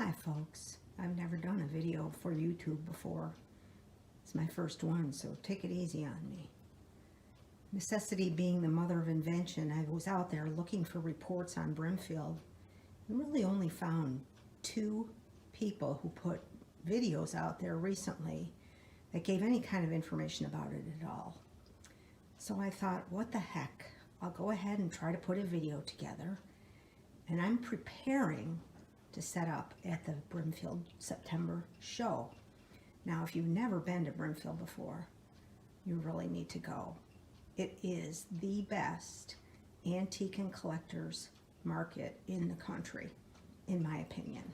Hi folks, I've never done a video for YouTube before. It's my first one, so take it easy on me. Necessity being the mother of invention, I was out there looking for reports on Brimfield and really only found 2 people who put videos out there recently that gave any kind of information about it at all. So I thought, what the heck, I'll go ahead and try to put a video together, and I'm preparing to set up at the Brimfield September show. Now, if you've never been to Brimfield before, you really need to go. It is the best antique and collectors market in the country, in my opinion.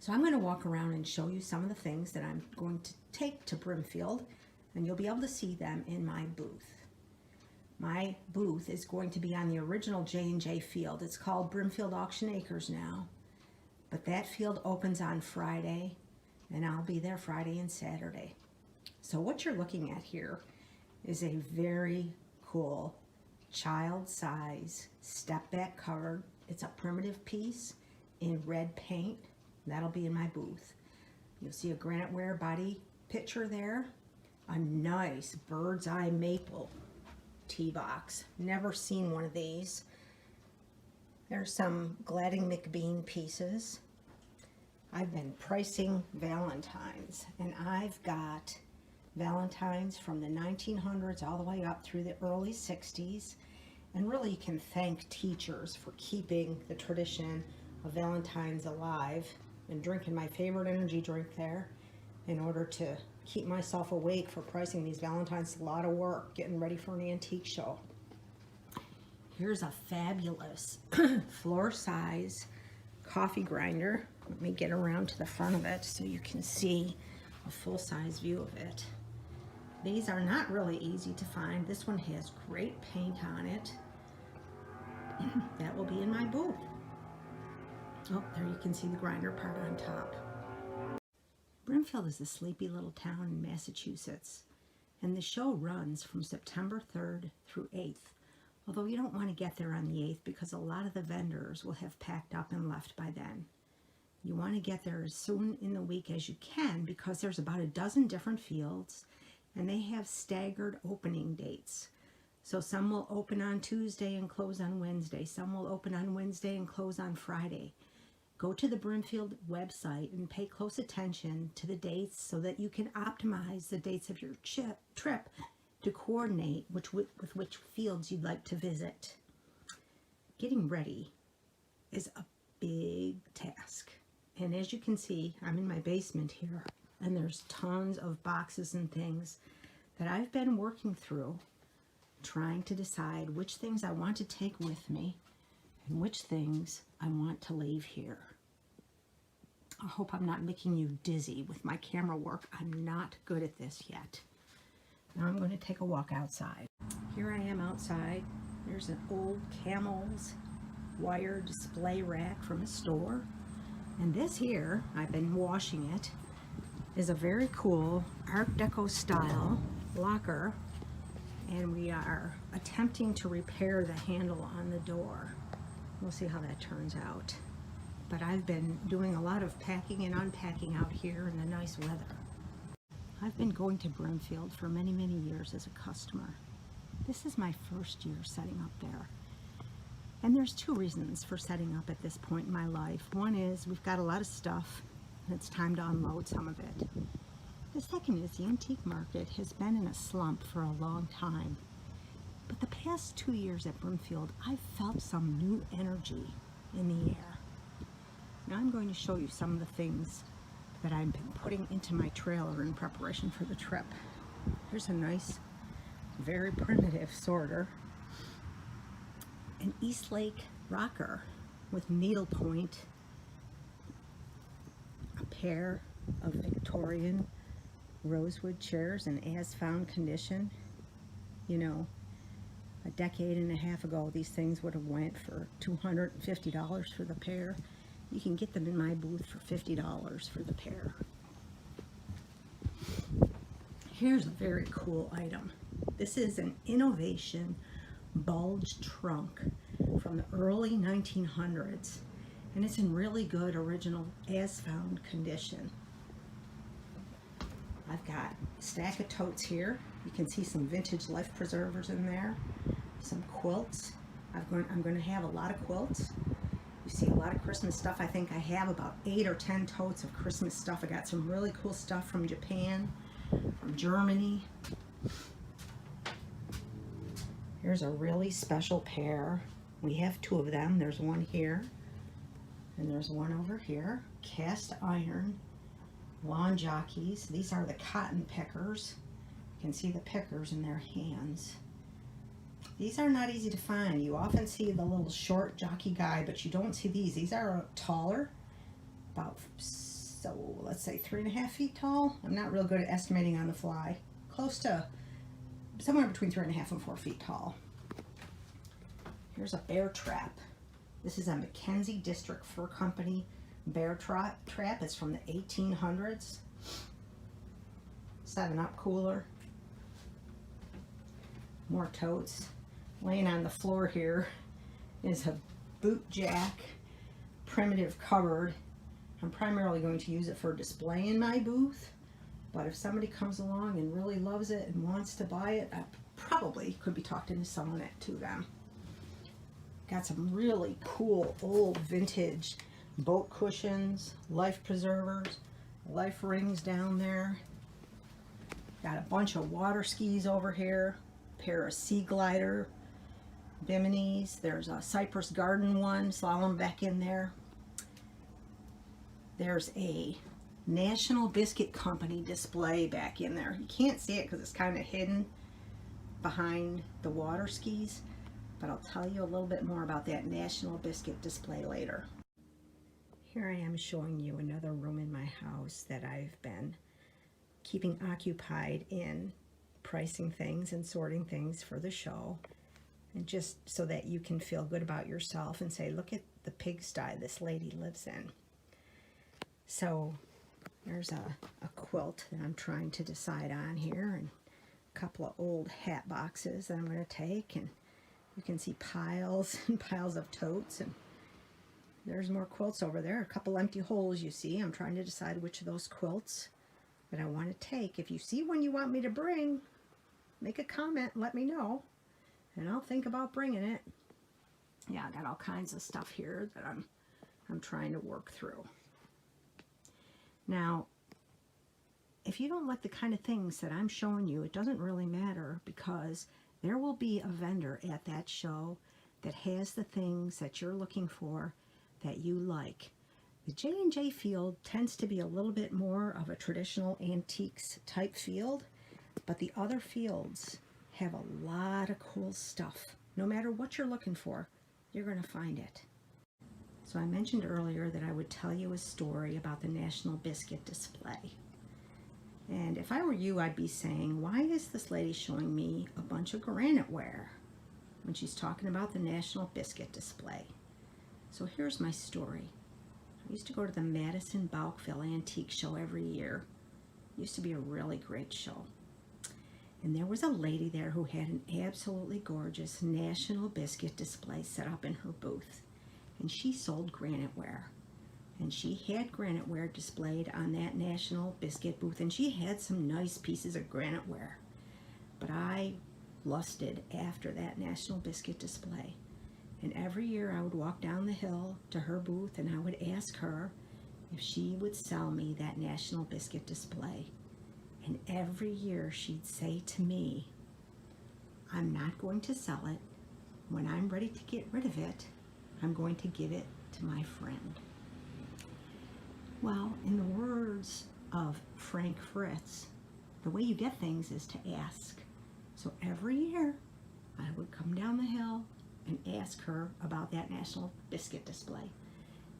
So I'm going to walk around and show you some of the things that I'm going to take to Brimfield, and you'll be able to see them in my booth. My booth is going to be on the original J&J field. It's called Brimfield Auction Acres now, but that field opens on Friday, and I'll be there Friday and Saturday. So what you're looking at here is a very cool child-size step-back cover. It's a primitive piece in red paint. That'll be in my booth. You'll see a Graniteware body picture there, a nice bird's eye maple tea box. Never seen one of these. There's some Gladding McBean pieces. I've been pricing Valentines, and I've got Valentines from the 1900s all the way up through the early 60s, and really you can thank teachers for keeping the tradition of Valentines alive, and drinking my favorite energy drink there in order to keep myself awake for pricing these Valentines. A lot of work getting ready for an antique show. Here's a fabulous floor size coffee grinder. Let me get around to the front of it so you can see a full-size view of it. These are not really easy to find. This one has great paint on it. That will be in my booth. Oh, there you can see the grinder part on top. Brimfield is a sleepy little town in Massachusetts, and the show runs from September 3rd through 8th, although you don't want to get there on the 8th because a lot of the vendors will have packed up and left by then. You want to get there as soon in the week as you can because there's about a dozen different fields, and they have staggered opening dates. So some will open on Tuesday and close on Wednesday. Some will open on Wednesday and close on Friday. Go to the Brimfield website and pay close attention to the dates so that you can optimize the dates of your trip to coordinate with which fields you'd like to visit. Getting ready is a big task. And as you can see, I'm in my basement here, and there's tons of boxes and things that I've been working through, trying to decide which things I want to take with me and which things I want to leave here. I hope I'm not making you dizzy with my camera work. I'm not good at this yet. Now I'm going to take a walk outside. Here I am outside. There's an old Camel's wire display rack from a store. And this here, I've been washing it, is a very cool Art Deco style locker. And we are attempting to repair the handle on the door. We'll see how that turns out. But I've been doing a lot of packing and unpacking out here in the nice weather. I've been going to Brimfield for many, many years as a customer. This is my first year setting up there. And there's 2 reasons for setting up at this point in my life. One is we've got a lot of stuff and it's time to unload some of it. The second is the antique market has been in a slump for a long time. But the past 2 years at Brimfield, I've felt some new energy in the air. Now I'm going to show you some of the things that I've been putting into my trailer in preparation for the trip. Here's a nice, very primitive sorter. An Eastlake rocker with needlepoint. A pair of Victorian rosewood chairs in as-found condition. You know, a decade and a half ago, these things would have went for $250 for the pair. You can get them in my booth for $50 for the pair. Here's a very cool item. This is an innovation bulge trunk from the early 1900s. and it's in really good original as found condition. I've got a stack of totes here. You can see some vintage life preservers in there, some quilts. I'm going to have a lot of quilts. You see a lot of Christmas stuff. I think I have about 8 or 10 totes of Christmas stuff. I got some really cool stuff from Japan, from Germany. Here's a really special pair. We have 2 of them. There's one here and there's one over here. Cast iron lawn jockeys. These are the cotton pickers. You can see the pickers in their hands. These are not easy to find. You often see the little short jockey guy, but you don't see these. These are taller, about, so let's say 3.5 feet tall. I'm not real good at estimating on the fly. Close to somewhere between 3.5 and 4 feet tall. Here's a bear trap. This is a Mackenzie District Fur Company bear trap. It's from the 1800s. 7-Up cooler. More totes. Laying on the floor here is a boot jack primitive cupboard. I'm primarily going to use it for display in my booth, but if somebody comes along and really loves it and wants to buy it, I probably could be talked into selling it to them. Got some really cool old vintage boat cushions, life preservers, life rings down there. Got a bunch of water skis over here, pair of sea glider biminis. There's a Cypress Garden one, slalom back in there. There's a National Biscuit Company display back in there. You can't see it because it's kind of hidden behind the water skis, but I'll tell you a little bit more about that National Biscuit display later. Here I am showing you another room in my house that I've been keeping occupied in pricing things and sorting things for the show, and just so that you can feel good about yourself and say, look at the pigsty this lady lives in. So there's a quilt that I'm trying to decide on here, and a couple of old hat boxes that I'm going to take, and you can see piles and piles of totes, and there's more quilts over there. A couple empty holes you see. I'm trying to decide which of those quilts that I want to take. If you see one you want me to bring, make a comment, let me know, and I'll think about bringing it. Yeah, I got all kinds of stuff here that I'm trying to work through. Now, if you don't like the kind of things that I'm showing you, it doesn't really matter, because there will be a vendor at that show that has the things that you're looking for that you like. The J&J field tends to be a little bit more of a traditional antiques type field, but the other fields have a lot of cool stuff. No matter what you're looking for, you're going to find it. So I mentioned earlier that I would tell you a story about the National Biscuit display. And if I were you, I'd be saying, why is this lady showing me a bunch of Graniteware when she's talking about the National Biscuit display? So here's my story. I used to go to the Madison Bouckville Antique Show every year. It used to be a really great show. And there was a lady there who had an absolutely gorgeous National Biscuit display set up in her booth. And she sold Graniteware. And she had Graniteware displayed on that National Biscuit booth, and she had some nice pieces of Graniteware. But I lusted after that National Biscuit display. And every year I would walk down the hill to her booth and I would ask her if she would sell me that National Biscuit display. And every year she'd say to me, I'm not going to sell it. When I'm ready to get rid of it, I'm going to give it to my friend. Well, in the words of Frank Fritz, the way you get things is to ask. So every year I would come down the hill and ask her about that National Biscuit display.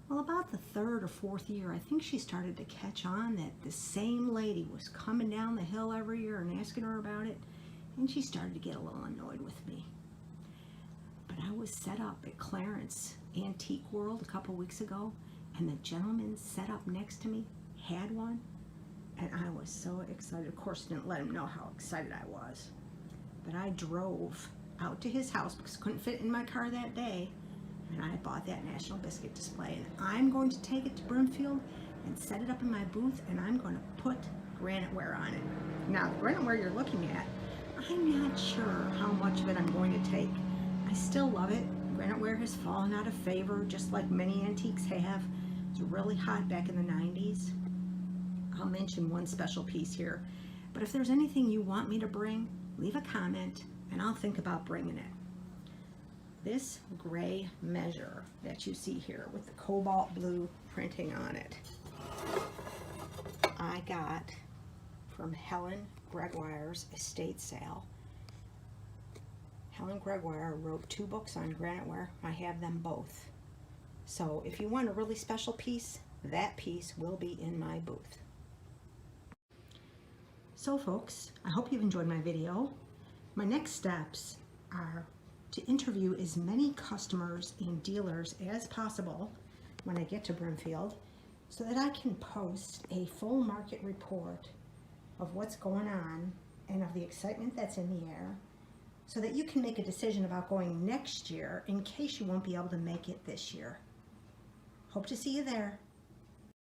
Well, about the 3rd or 4th year, I think she started to catch on that the same lady was coming down the hill every year and asking her about it, and she started to get a little annoyed with me. But I was set up at Clarence Antique World a couple weeks ago, and the gentleman set up next to me had one, and I was so excited. Of course, I didn't let him know how excited I was, but I drove out to his house because I couldn't fit in my car that day. and I bought that National Biscuit display, and I'm going to take it to Brimfield and set it up in my booth, and I'm going to put Graniteware on it. Now, the Graniteware you're looking at, I'm not sure how much of it I'm going to take. I still love it. Graniteware has fallen out of favor, just like many antiques have. It was really hot back in the 90s. I'll mention one special piece here, but if there's anything you want me to bring, leave a comment and I'll think about bringing it. This gray measure that you see here with the cobalt blue printing on it, I got from Helen Gregoire's estate sale. Helen Gregoire wrote 2 books on Graniteware. I have them both. So if you want a really special piece, that piece will be in my booth. So folks, I hope you've enjoyed my video. My next steps are to interview as many customers and dealers as possible when I get to Brimfield, so that I can post a full market report of what's going on and of the excitement that's in the air, so that you can make a decision about going next year in case you won't be able to make it this year. Hope to see you there.